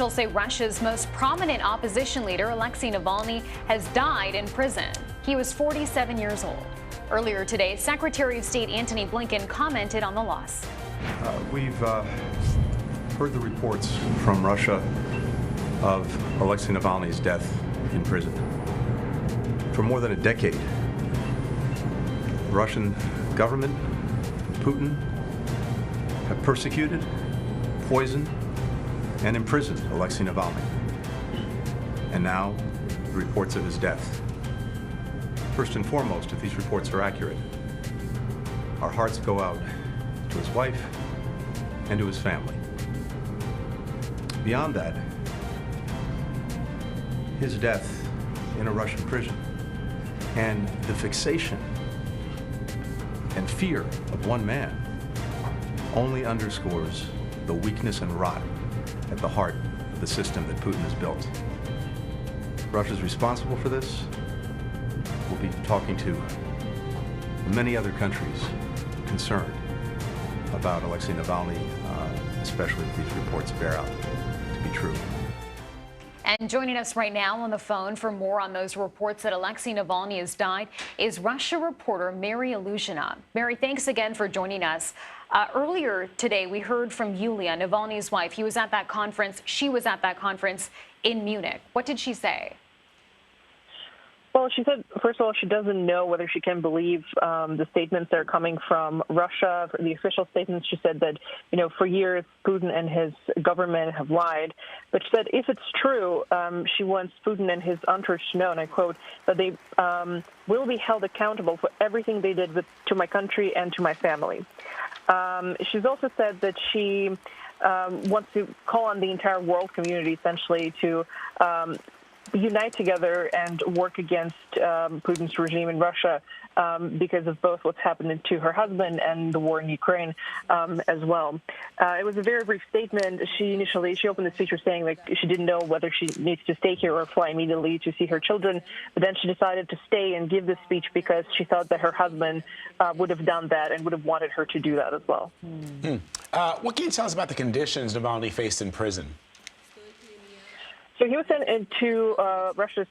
Officials say Russia's most prominent opposition leader, Alexey Navalny, has died in prison. He was 47 years old. Earlier today, Secretary of State Antony Blinken commented on the loss. We've heard the reports from Russia of Alexey Navalny's death in prison. For more than a decade, the Russian government, Putin, have persecuted, poisoned, and imprisoned Alexey Navalny. And now, the reports of his death. First and foremost, if these reports are accurate, our hearts go out to his wife and to his family. Beyond that, his death in a Russian prison and the fixation and fear of one man only underscores the weakness and rot at the heart of the system that Putin has built. Russia's responsible for this. We'll be talking to many other countries concerned about Alexey Navalny, especially if these reports bear out to be true. And joining us right now on the phone for more on those reports that Alexey Navalny has died is Russia reporter Mary Ilyushina. Mary, thanks again for joining us. Earlier today, we heard from Yulia, Navalny's wife. He was at that conference. She was at that conference in Munich. What did she say? Well, she said, first of all, she doesn't know whether she can believe the statements that are coming from Russia. For the official statements, she said that, for years, Putin and his government have lied. But she said if it's true, she wants Putin and his entourage to know, and I quote, that they will be held accountable for everything they did to my country and to my family. She's also said that she wants to call on the entire world community, essentially, to unite together and work against Putin's regime in Russia because of both what's happened to her husband and the war in Ukraine as well. It was a very brief statement. She opened the speech saying that she didn't know whether she needs to stay here or fly immediately to see her children, but then she decided to stay and give this speech because she thought that her husband would have done that and would have wanted her to do that as well. What can you tell us about the conditions Navalny faced in prison? So he was sent into Russia's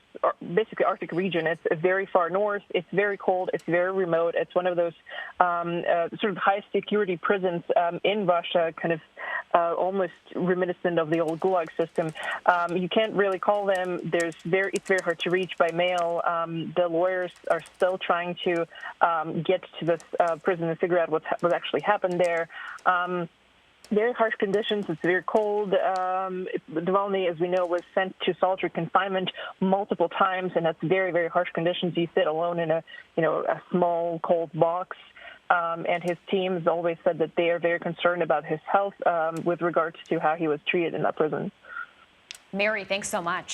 basically Arctic region. It's very far north. It's very cold. It's very remote. It's one of those sort of high security prisons in Russia, kind of almost reminiscent of the old Gulag system. You can't really call them. It's very hard to reach by mail. The lawyers are still trying to get to this prison and figure out what actually happened there. Very harsh conditions. It's very cold. Navalny, as we know, was sent to solitary confinement multiple times, and that's very, very harsh conditions. You sit alone in a small, cold box. And his team has always said that they are very concerned about his health with regards to how he was treated in that prison. Mary, thanks so much.